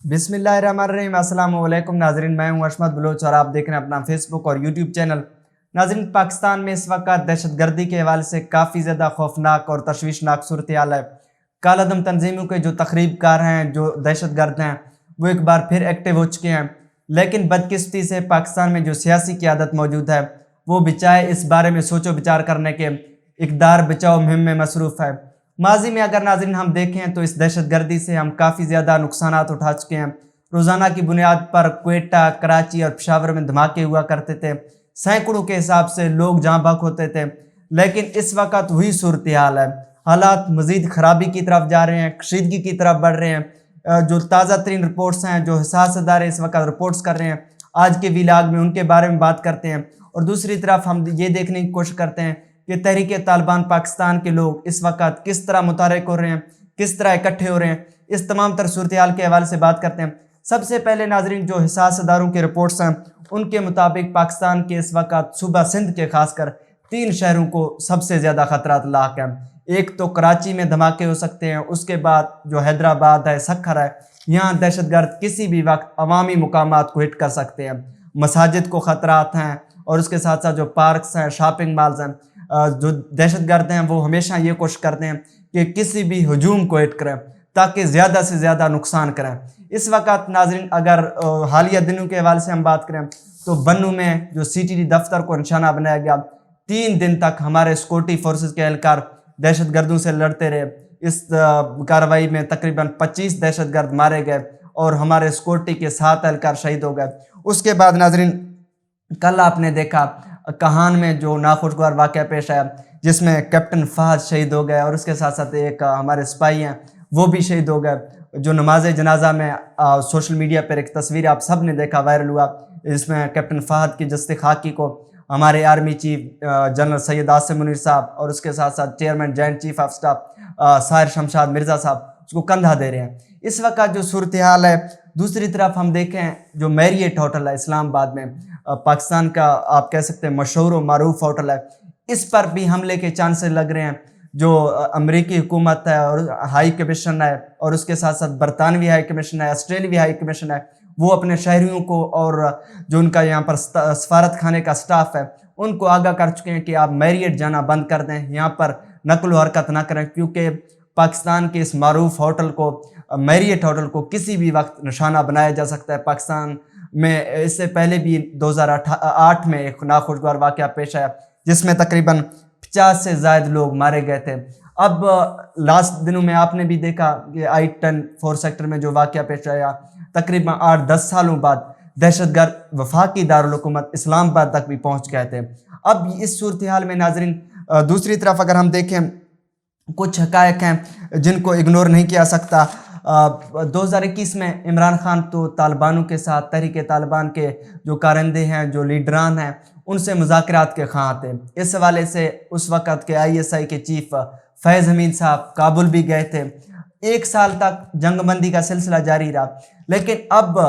बिस्मिल्लाहिर्रहमानिर्रहीम। अस्सलाम वालेकुम नाजरीन, मैं हूं अशमत बलोच और आप देख रहे हैं अपना फेसबुक और यूट्यूब चैनल। नाजरीन, पाकिस्तान में इस वक्त दहशतगर्दी के हवाले से काफ़ी ज़्यादा खौफनाक और तशवीशनाक सूरत हाल है। कालादम तंजीमों के जो तखरीबकार हैं, जो दहशतगर्द हैं, वो एक बार फिर एक्टिव हो चुके हैं। लेकिन बदकिस्मती से पाकिस्तान में जो सियासी क़यादत मौजूद है, वो बचाए इस बारे में सोचो विचार करने के इक़दार बचाओ मुहिम में मसरूफ़ है। माजी में अगर नाज़रीन हम देखें तो इस दहशतगर्दी से हम काफ़ी ज़्यादा नुकसानात उठा चुके हैं। रोज़ाना की बुनियाद पर क्वेटा, कराची और पेशावर में धमाके हुआ करते थे, सैकड़ों के हिसाब से लोग जहाँ बक होते थे। लेकिन इस वक्त वही सूरत हाल है, हालात मज़ीद ख़राबी की तरफ जा रहे हैं, कशीदगी की तरफ बढ़ रहे हैं। जो ताज़ा तरीन रिपोर्ट्स हैं, जो हिसास अदारे इस वक्त रिपोर्ट्स कर रहे हैं आज के व्लॉग में, उनके बारे में बात करते हैं। और दूसरी तरफ हम ये देखने की कोशिश करते हैं कि तहरीक तालिबान पाकिस्तान के लोग इस वक्त किस तरह मुतहरिक हो रहे हैं, किस तरह इकट्ठे हो रहे हैं। इस तमाम तर सूरत हाल के हवाले से बात करते हैं। सबसे पहले नाजरीन, जो हिसास अदारों के रिपोर्ट्स हैं, उनके मुताबिक पाकिस्तान के इस वक्त सूबा सिंध के खासकर 3 शहरों को सबसे ज़्यादा खतरात लाक हैं। एक तो कराची में धमाके हो सकते हैं, उसके बाद जो हैदराबाद है, सखर है, यहाँ दहशतगर्द किसी भी वक्त अवामी मुकामात को हिट कर सकते हैं। मसाजिद को ख़तरात हैं और उसके साथ साथ जो पार्क्स हैं, शॉपिंग मॉल्स हैं। जो दहशतगर्द हैं वो हमेशा ये कोशिश करते हैं कि किसी भी हजूम को हिट करें ताकि ज़्यादा से ज़्यादा नुकसान करें। इस वक्त नाजरीन, अगर हालिया दिनों के हवाले से हम बात करें तो बन्नू में जो CTD दफ्तर को निशाना बनाया गया, 3 दिन तक हमारे सिक्योरिटी फोर्सेस के एहलकार दहशतगर्दों से लड़ते रहे। इस कार्रवाई में तकरीबन 25 दहशतगर्द मारे गए और हमारे सिक्योरिटी के 7 एहलकार शहीद हो गए। उसके बाद नाजरीन, कल आपने देखा कहान में जो नाखुशगवार वाक़या पेश आया, जिसमें कैप्टन फहद शहीद हो गए और उसके साथ साथ एक हमारे सिपाही हैं वो भी शहीद हो गए। जो नमाज जनाजा में सोशल मीडिया पर एक तस्वीर आप सब ने देखा, वायरल हुआ, इसमें कैप्टन फहद की जस्ते खाकी को हमारे army chief general Syed Asim Munir साहब और उसके साथ साथ chairman joint chief of staff Sahir Shamshad Mirza साहब उसको कंधा दे रहे हैं। इस वक्त जो सूरत हाल है, दूसरी तरफ हम देखें जो मैरियट होटल है इस्लामाबाद में, पाकिस्तान का आप कह सकते हैं मशहूर और मारूफ होटल है, इस पर भी हमले के चांसेस लग रहे हैं। जो अमेरिकी हुकूमत है और हाई कमीशन है और उसके साथ साथ बरतानवी हाई कमीशन है, ऑस्ट्रेलियाई हाई कमीशन है, वो अपने शहरियों को और जो उनका यहाँ पर सफारत खाने का स्टाफ है उनको आगाह कर चुके हैं कि आप मैरियट जाना बंद कर दें, यहाँ पर नकल हरकत ना करें, क्योंकि पाकिस्तान के इस मारूफ होटल को, मैरियट होटल को किसी भी वक्त निशाना बनाया जा सकता है। पाकिस्तान में इससे पहले भी 2008 में एक नाखुशगवार वाक़या पेश आया जिसमें तकरीबन 50 से ज़ायद लोग मारे गए थे। अब लास्ट दिनों में आपने भी देखा कि I-10 4 सेक्टर में जो वाक़या पेश आया, तकरीबन 8-10 सालों बाद दहशतगर्द वफाकी दारुल हुकूमत इस्लामाबाद तक भी पहुँच गए थे। अब इस सूरत हाल में नाजरीन, दूसरी तरफ अगर हम देखें, कुछ हक़ायक़ हैं जिनको इग्नोर नहीं किया सकता। 2021 में इमरान खान तो तालिबानों के साथ, तहरीक तालिबान के जो कारंदे हैं, जो लीडरान हैं, उनसे मुज़ाकरात के ख़्वाह थे। इस हवाले से उस वक़्त के ISI के चीफ फैज़ हमीद साहब काबुल भी गए थे। 1 साल तक जंगबंदी का सिलसिला जारी रहा, लेकिन अब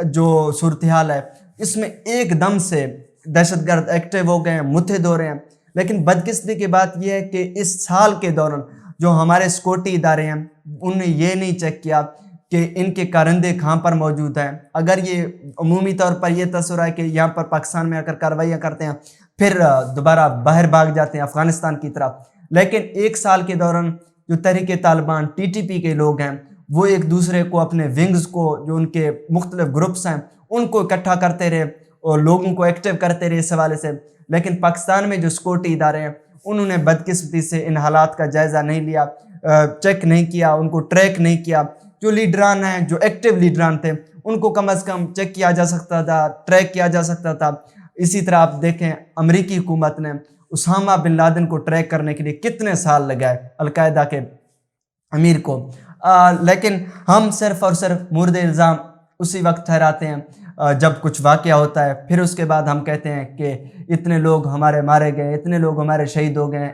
जो सूरत हाल है इसमें एकदम से दहशतगर्द एक्टिव हो गए हैं, मुतहद हो रहे हैं। लेकिन बदकिस्मती की बात यह है कि इस साल के दौरान जो हमारे सिक्योरिटी इदारे हैं उन्होंने ये नहीं चेक किया कि इनके कारंदे कहाँ पर मौजूद हैं। अगर ये अमूमी तौर पर यह तस्वीर है कि यहाँ पर पाकिस्तान में आकर कार्रवाइयाँ करते हैं, फिर दोबारा बाहर भाग जाते हैं अफ़गानिस्तान की तरफ। लेकिन 1 साल के दौरान जो तहरीक तालिबान TTP के लोग हैं वो एक दूसरे को, अपने विंग्स को, जो उनके मुख्तलिफ ग्रुप्स हैं, उनको इकट्ठा करते रहे और लोगों को एक्टिव करते रहे इस हवाले से। लेकिन पाकिस्तान में जो सिक्योरिटी इदारे हैं उन्होंने बदकिस्मती से इन हालात का जायज़ा नहीं लिया, चेक नहीं किया, उनको ट्रैक नहीं किया। जो लीडरान हैं, जो एक्टिव लीडरान थे, उनको कम अज़ कम चेक किया जा सकता था, ट्रैक किया जा सकता था। इसी तरह आप देखें, अमेरिकी हुकूमत ने उसामा बिन लादेन को ट्रैक करने के लिए कितने साल लगाए, अलकायदा के अमीर को। लेकिन हम सिर्फ़ और सिर्फ मुर्द इल्ज़ाम उसी वक्त ठहराते हैं जब कुछ वाक़या होता है, फिर उसके बाद हम कहते हैं कि इतने लोग हमारे मारे गए, इतने लोग हमारे शहीद हो गए,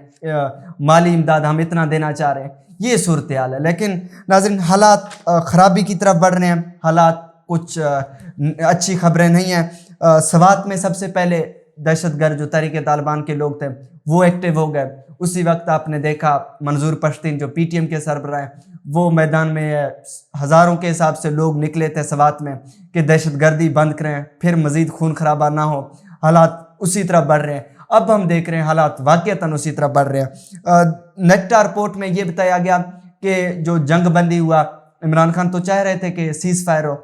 माली इमदाद हम इतना देना चाह रहे हैं। ये सूरत हाल है। लेकिन नाज़रीन, हालात ख़राबी की तरफ बढ़ रहे हैं, हालात कुछ अच्छी खबरें नहीं हैं। सवात में सबसे पहले दहशत गर्द जो तहरीक तालिबान के लोग थे वो एक्टिव हो गए। उसी वक्त आपने देखा मंजूर पश्तीन जो PTM के सरबराह हैं वो मैदान में हज़ारों के हिसाब से लोग निकले थे सवात में कि दहशत गर्दी बंद करें, फिर मज़ीद खून खराबा ना हो। हालात उसी तरह बढ़ रहे हैं। अब हम देख रहे हैं हालात वाक़ईतन उसी तरह बढ़ रहे हैं। नेक्टा रिपोर्ट में ये बताया गया कि जो जंग बंदी हुआ, इमरान खान तो चाह रहे थे कि सीज़ फायर हो,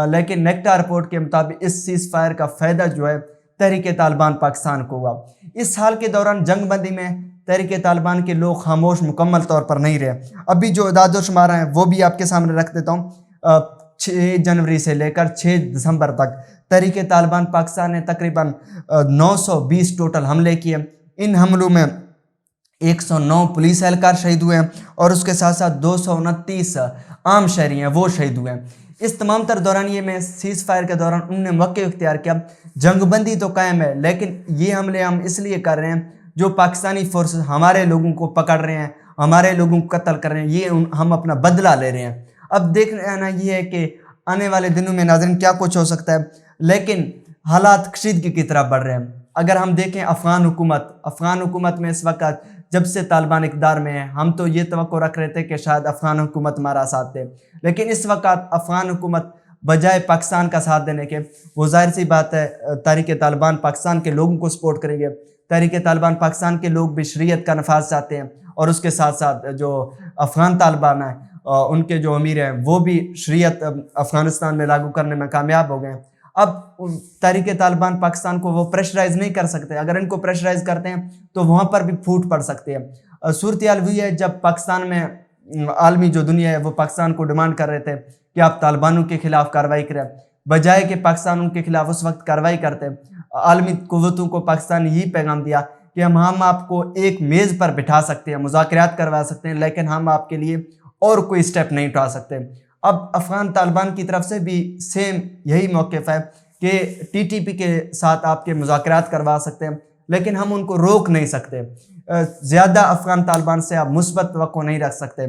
लेकिन नेक्टा रिपोर्ट के मुताबिक इस सीज़ फायर का फ़ायदा जो है तहरीक तालिबान पाकिस्तान को हुआ। इस साल के दौरान जंग बंदी में तहरीक तालिबान के लोग खामोश मुकम्मल तौर पर नहीं रहे। अभी जो इदाद व शुमार हैं वो भी आपके सामने रख देता हूँ। 6 जनवरी से लेकर 6 दिसंबर तक तहरीक तालिबान पाकिस्तान ने तकरीबन 920 टोटल हमले किए। इन हमलों में 109 पुलिस एहलकार शहीद हुए हैं और उसके साथ साथ 229 आम शहरी हैं वो शहीद हुए हैं। इस तमाम तर दौरानिए में सीज़ फायर के दौरान उन्होंने मौके इख्तियार किया। जंगबंदी तो कायम है, लेकिन ये हमले हम इसलिए कर रहे हैं जो पाकिस्तानी फोर्स हमारे लोगों को पकड़ रहे हैं, हमारे लोगों को कत्ल कर रहे हैं, ये हम अपना बदला ले रहे हैं। अब देखना ये है कि आने वाले दिनों में नाज़रीन क्या कुछ हो सकता है, लेकिन हालात कशीदगी की तरफ बढ़ रहे हैं। अगर हम देखें अफ़गान हुकूमत में इस वक्त जब से तालिबान इक़्तिदार में है, हम तो ये तवक्को रख रहे थे कि शायद अफ़गान हुकूमत हमारा साथ दे, लेकिन इस वक्त अफ़गान हुकूमत बजाय पाकिस्तान का साथ देने के, वो ज़ाहिर सी बात है तहरीक तालिबान पाकिस्तान के लोगों को सपोर्ट करेंगे। तहरीक तालिबान पाकिस्तान के लोग भी शरीयत का नफाज चाहते हैं और उसके साथ साथ जो अफ़गान तालिबान है उनके जो अमीर हैं वो भी शरीयत अफ़गानिस्तान में लागू करने में कामयाब हो गए हैं। अब तहरीक तालिबान पाकिस्तान को वो प्रेशराइज़ नहीं कर सकते। अगर इनको प्रेशराइज़ करते हैं तो वहाँ पर भी फूट पड़ सकती है। सूरत हाल हुई है जब पाकिस्तान में आलमी जो दुनिया है वो पाकिस्तान को डिमांड कर रहे थे कि आप तालिबानों के खिलाफ कार्रवाई करें, बजाय कि पाकिस्तान उनके खिलाफ उस वक्त कार्रवाई करते। आलमी कुव्वतों को पाकिस्तान यही पैगाम दिया कि हम आपको एक मेज़ पर बिठा सकते हैं, मुज़ाकरात करवा सकते हैं, लेकिन हम आपके लिए और कोई स्टेप नहीं उठा सकते। अब अफ़गान तालिबान की तरफ से भी सेम यही मौक़िफ़ है कि TTP के साथ आपके मुज़ाकरात करवा सकते हैं, लेकिन हम उनको रोक नहीं सकते। ज़्यादा अफ़गान तालिबान से आप मुस्बत तवक्को नहीं रख सकते।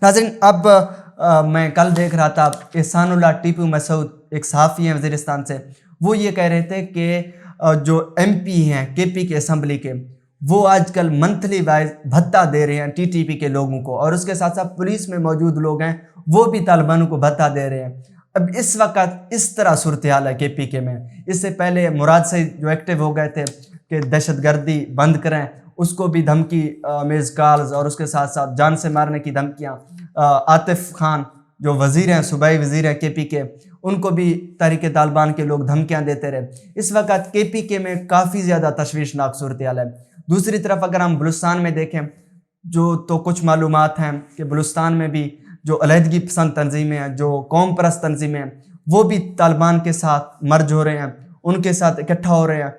नाज़रीन, अब मैं कल देख रहा था एहसानुल्लाह टीपू मसूद एक सहाफ़ी हैं वज़ीरिस्तान से, वो ये कह रहे थे कि जो MP हैं KP के असम्बली के, वो आजकल मंथली वाइज भत्ता दे रहे हैं TTP के लोगों को, और उसके साथ साथ पुलिस में मौजूद लोग हैं वो भी तालिबानों को भत्ता दे रहे हैं। अब इस वक्त इस तरह सूरत हाल है KPK में। इससे पहले मुराद सईद जो एक्टिव हो गए थे कि दहशत गर्दी बंद करें, उसको भी धमकी मेज़ कॉल्स और उसके साथ साथ जान से मारने की धमकियाँ। आतिफ खान जो वज़ीर हैं, सूबाई वज़ीर हैं KPK, उनको भी तहरीक तालिबान के लोग धमकियाँ देते रहे। इस वक्त KPK में काफ़ी ज़्यादा तशवीशनाक सूरत हाल है। दूसरी तरफ अगर हम बलूचिस्तान में देखें जो तो कुछ मालूमात हैं कि बलूचिस्तान में भी जो अलहदगी पसंद तंजीमें हैं, जो कौम परस्त तंजीमें हैं, वो भी तालिबान के साथ मर्ज हो रहे हैं, उनके साथ इकट्ठा हो रहे हैं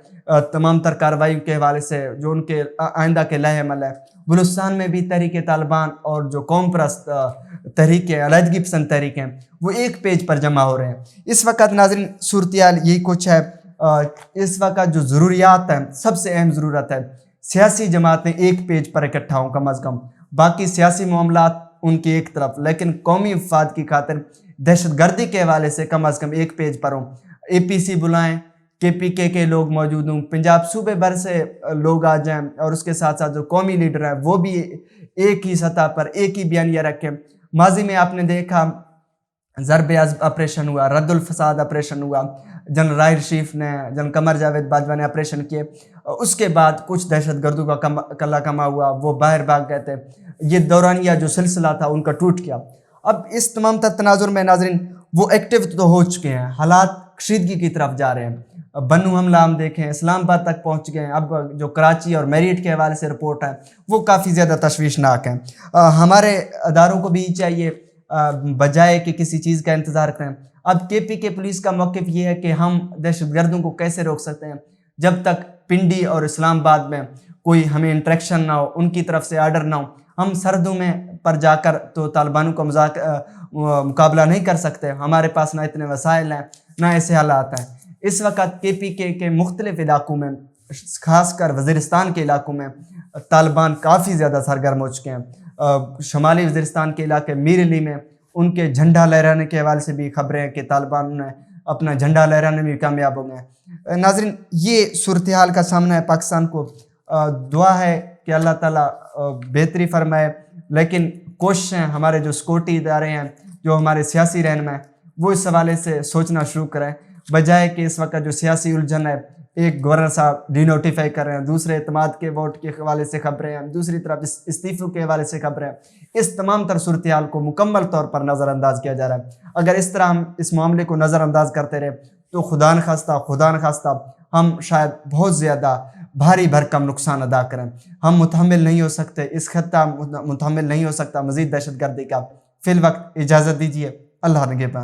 तमाम तर कार्रवाई के हवाले से जो उनके आइंदा के लहे अमल है। बलूचिस्तान में भी तहरीक तालिबान और जो कौम परस्त तहरीक अलहदगी पसंद तहरीक हैं वो एक पेज पर जमा हो रहे हैं। इस वक्त नाज़रीन सूरत हाल यही कुछ है। इस वक्त जो ज़रूरियात हैं, सबसे अहम ज़रूरत है सियासी जमातें एक पेज पर इकट्ठा हों कम अज़ कम, बाकी सियासी मामलात उनकी एक तरफ, लेकिन कौमी मफाद की खातिर दहशत गर्दी के हवाले से कम अज़ कम एक पेज पर हों। APC बुलाएं, KPK के लोग मौजूद हों, पंजाब सूबे भर से लोग आ जाएं, और उसके साथ साथ जो कौमी लीडर हैं वो भी एक ही सतह पर एक ही बयानिया रखें। माजी में आपने देखा ज़रब ऑपरेशन हुआ, रद्दुल फसाद ऑपरेशन हुआ, जनरल राहिल रशीफ ने, जनरल कमर जावेद बाजवा ने ऑपरेशन किए। उसके बाद कुछ दहशत गर्दों का कल्ला कमा हुआ, वो बाहर भाग गए थे। ये दौरानिया जो सिलसिला था उनका टूट गया। अब इस तमाम तनाजुर में नाज़रीन वो एक्टिव तो हो चुके हैं, हालात कशीदगी की तरफ जा रहे हैं। बन्नू हमला हम देखें इस्लामाबाद तक पहुंच गए हैं। अब जो कराची और मेरिट के हवाले से रिपोर्ट है वो काफ़ी ज़्यादा तशवीशनाक है। हमारे अदारों को भी चाहिए बजाय कि किसी चीज़ का इंतज़ार करें। अब KPK पुलिस का मौक़िफ़ ये है कि हम दहशत गर्दों को कैसे रोक सकते हैं जब तक पिंडी और इस्लामाबाद में कोई हमें इंट्रैक्शन ना हो, उनकी तरफ से आर्डर ना हो। हम सरहदों में पर जाकर तो तालिबानों का मुकाबला नहीं कर सकते, हमारे पास ना इतने वसाइल हैं ना ऐसे हालात हैं। इस वक्त KPK के मुख्तलिफ इलाकों में, ख़ासकर वज़ीरिस्तान के इलाकों में तालिबान काफ़ी ज़्यादा सरगर्म हो चुके हैं। शुमाली वज़ीरिस्तान के इलाके मीर अली में उनके झंडा लहराने के हवाले से भी खबरें हैं कि तालिबान ने اپنا جھنڈا لہرانے میں بھی کامیاب ہو گئے. ناظرین یہ صورتحال کا سامنا ہے پاکستان کو. دعا ہے کہ اللہ تعالیٰ بہتری فرمائے، لیکن کوششیں ہمارے جو سیکورٹی ادارے ہیں، جو ہمارے سیاسی رہنما ہیں، وہ اس حوالے سے سوچنا شروع کریں، بجائے کہ اس وقت جو سیاسی الجھن ہے، ایک گورنر صاحب ڈی نوٹیفائی کر رہے ہیں، دوسرے اعتماد کے ووٹ کے حوالے سے خبریں ہیں، دوسری طرف استعفوں کے حوالے سے خبریں ہیں. اس تمام تر صورتحال کو مکمل طور پر نظر انداز کیا جا رہا ہے. اگر اس طرح ہم اس معاملے کو نظر انداز کرتے رہے تو خدا نخواستہ ہم شاید بہت زیادہ بھاری بھرکم نقصان ادا کریں. ہم متحمل نہیں ہو سکتے، اس خطہ متحمل نہیں ہو سکتا مزید دہشت گردی کا. فی الوقت اجازت دیجیے. اللہ نگہبان.